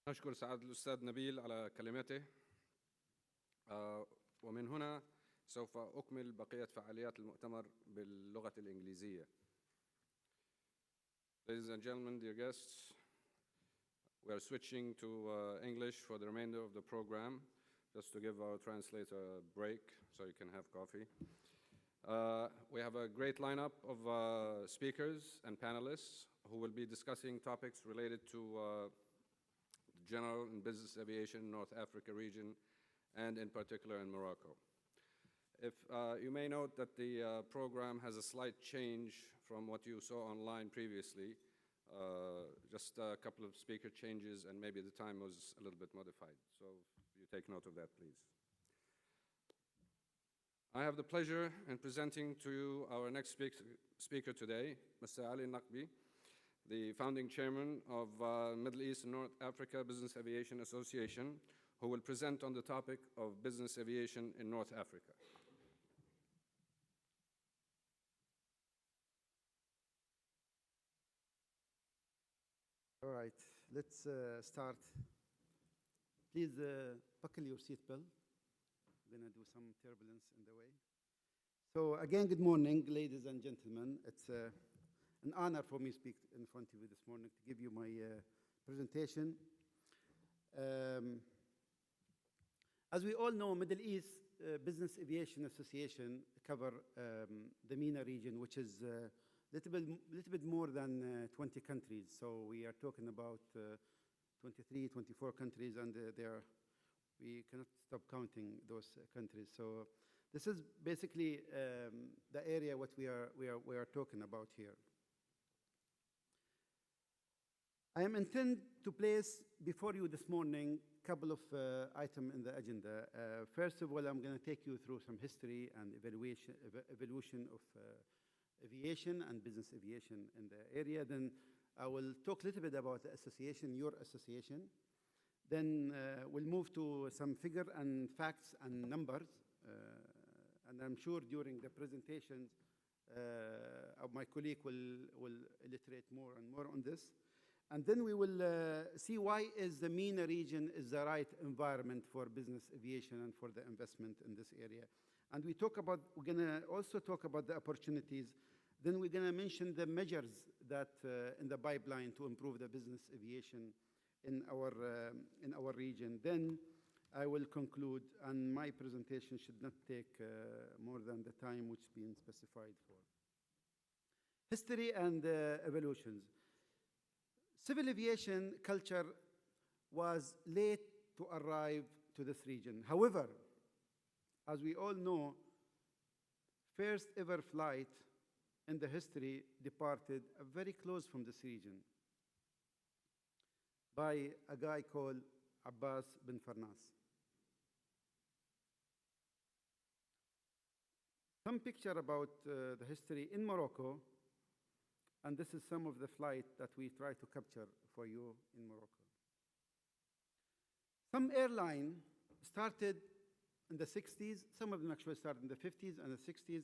أشكر سعادة الأستاذ نبيل على كلمته ومن هنا سوف أكمل بقية فعاليات المؤتمر باللغة الإنجليزية. Ladies and gentlemen, dear guests, we are switching to English for the remainder of the program, just to give our translator a break so you can have coffee. We have a great lineup of speakers and panelists who will be discussing topics related to the general and business aviation North Africa region, and in particular in Morocco. If you may note that the program has a slight change from what you saw online previously, just a couple of speaker changes, and maybe the time was a little bit modified. So you take note of that, please. I have the pleasure in presenting to you our next speaker today, Mr. Ali Naqbi, the founding chairman of Middle East and North Africa Business Aviation Association, who will present on the topic of business aviation in North Africa. All right, let's start. Please buckle your seatbelt. We're going to do some turbulence in the way. So again, good morning, ladies and gentlemen. It's an honor for me to speak in front of you this morning to give you my presentation. As we all know, Middle East Business Aviation Association cover the MENA region, which is a little bit more than 20 countries. So we are talking about 23, 24 countries, and we cannot stop counting those countries. So this is basically the area what we are talking about here. I am intent to place before you this morning a couple of items in the agenda. First of all, I'm going to take you through some history and evolution of aviation and business aviation in the area. Then I will talk a little bit about the association, your association. Then we'll move to some figure and facts and numbers. And I'm sure during the presentations, my colleague will iterate more and more on this. And then we will see why is the MENA region is the right environment for business aviation and for the investment in this area. And we're going to also talk about the opportunities. Then we're going to mention the measures that in the pipeline to improve the business aviation in our region. Then I will conclude, and my presentation should not take more than the time which has been specified for. History and evolutions. Civil aviation culture was late to arrive to this region. However, as we all know, first ever flight in the history departed very close from this region by a guy called Abbas bin Farnas. Some picture about the history in Morocco, and this is some of the flight that we try to capture for you in Morocco. Some airline started in the 60s. Some of them actually started in the 50s and the 60s.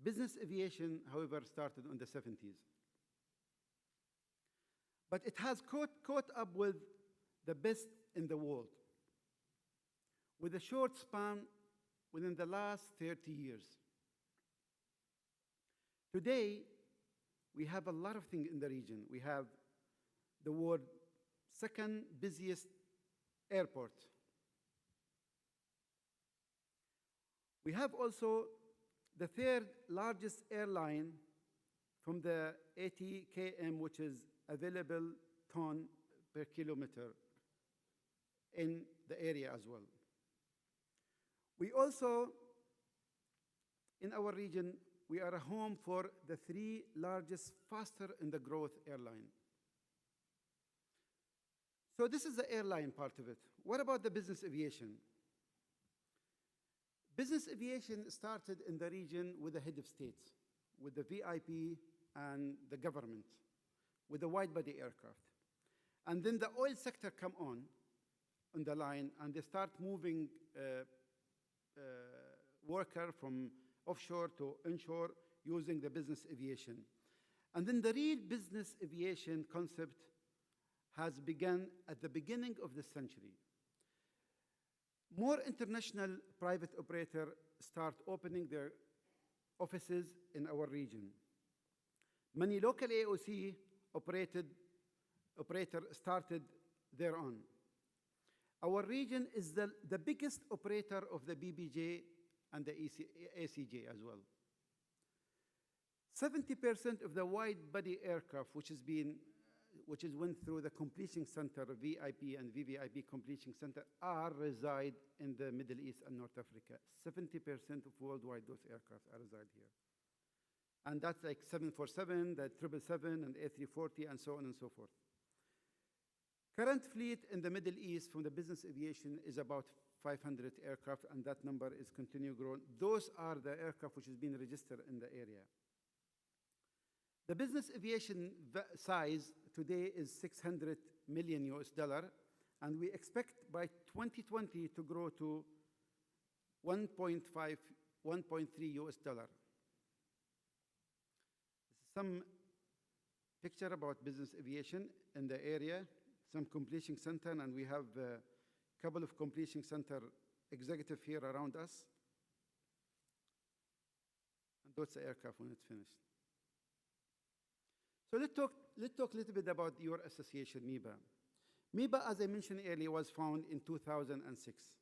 Business aviation, however, started in the 70s. But it has caught up with the best in the world with a short span within the last 30 years. Today, we have a lot of things in the region. We have the world's second busiest airport. We have also the third largest airline from the 80 km, which is available ton per kilometer in the area as well. We also, in our region, we are a home for the three largest, faster in the growth airline. So this is the airline part of it. What about the business aviation? Business aviation started in the region with the head of states, with the VIP and the government, with the wide-body aircraft. And then the oil sector come on the line, and they start moving worker from offshore to onshore using the business aviation. And then the real business aviation concept has begun at the beginning of this century. More international private operators start opening their offices in our region. Many local AOC operators started their own. Our region is the biggest operator of the BBJ and the ACJ as well. 70% of the wide-body aircraft which went through the completion center, VIP and VVIP completion center, reside in the Middle East and North Africa. 70% of worldwide those aircraft reside here. And that's like 747, the 777, and A340, and so on and so forth. Current fleet in the Middle East from the business aviation is about 500 aircraft, and that number is continuing growing. Those are the aircraft which has been registered in the area. The business aviation size today is $600 million, and we expect by 2020 to grow to 1.3 US dollar. Some picture about business aviation in the area, some completion center, and we have a couple of completion center executive here around us. And that's the aircraft when it's finished. So let's talk a little bit about your association, MEBAA. MEBAA, as I mentioned earlier, was founded in 2006.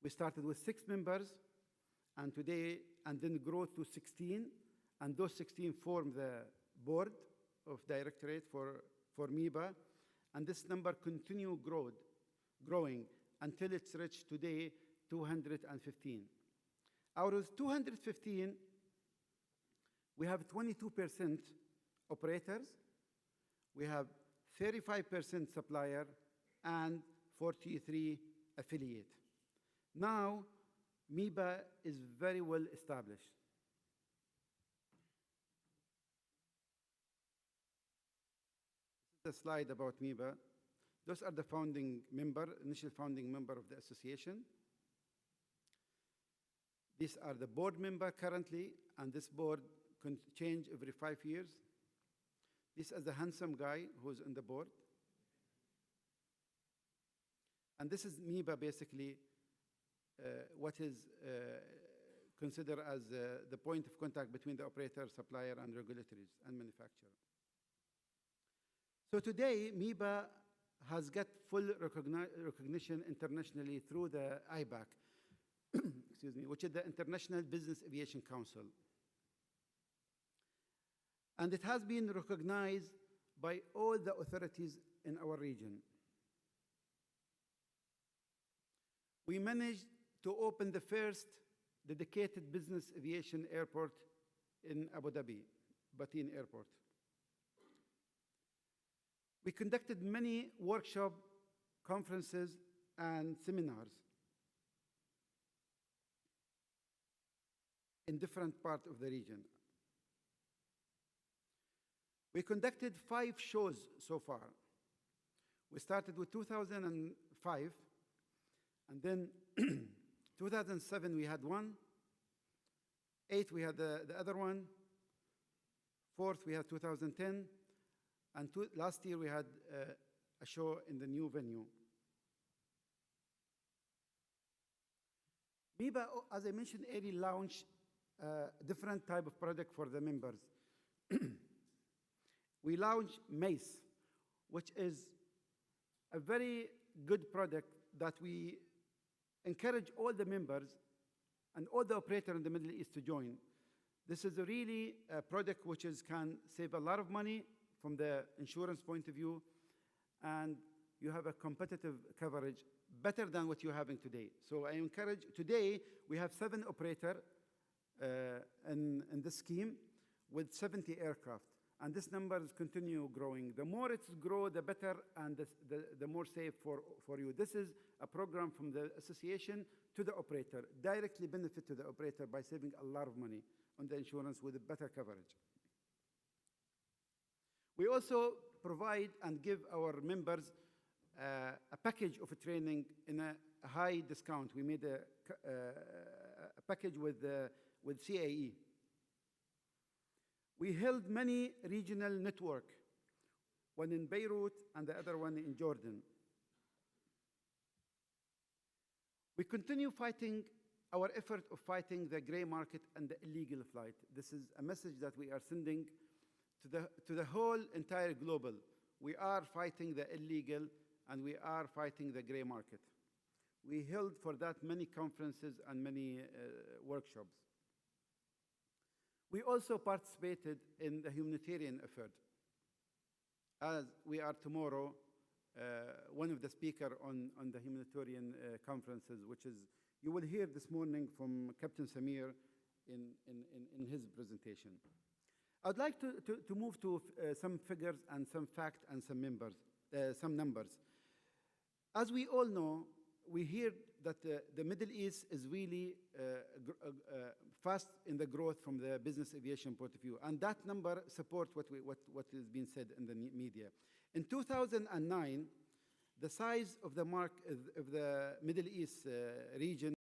We started with 6 members, and then grew to 16, and those 16 form the board of directorate for MEBAA, and this number continue growing until it's reached today 215. Out of 215, we have 22% operators, we have 35% supplier, and 43 affiliate. Now, MEBAA is very well established. This is a slide about MEBAA. Those are the initial founding member of the association. These are the board member currently, and this board can change every 5 years. This is the handsome guy who's on the board. And this is MEBAA, basically, what is considered as the point of contact between the operator, supplier, and regulatories and manufacturer. So today, MEBAA has got full recognition internationally through the IBAC, excuse me, which is the International Business Aviation Council. And it has been recognized by all the authorities in our region. We managed to open the first dedicated business aviation airport in Abu Dhabi, Bateen Airport. We conducted many workshops, conferences, and seminars in different parts of the region. We conducted 5 shows so far. We started with 2005, and then 2007 we had one, 2008 we had the other one, 4th we had 2010, and last year we had a show in the new venue. MEBAA, as I mentioned earlier, launched a different type of product for the members. We launched MACE, which is a very good product that we encourage all the members and all the operators in the Middle East to join. This is really a product which can save a lot of money from the insurance point of view, and you have a competitive coverage better than what you're having today. So I encourage, today we have 7 operators in this scheme with 70 aircraft. And this number is continue growing. The more it's grow, the better, and the more safe for you. This is a program from the association to the operator, directly benefit to the operator by saving a lot of money on the insurance with a better coverage. We also provide and give our members a package of a training in a high discount. We made a package with CAE. We held many regional network. one in Beirut and the other one in Jordan. We continue fighting our effort of fighting the gray market and the illegal flight. This is a message that we are sending to the whole entire global. We are fighting the illegal and we are fighting the gray market. We held for that many conferences and many workshops. We also participated in the humanitarian effort. As we are tomorrow, one of the speakers on the humanitarian conferences, which is, you will hear this morning from Captain Samir in his presentation. I'd like to move to some figures and some facts and some numbers. As we all know, we hear that the Middle East is really fast in the growth from the business aviation point of view, and that number supports what is being said in the media. In 2009, the size of the Middle East region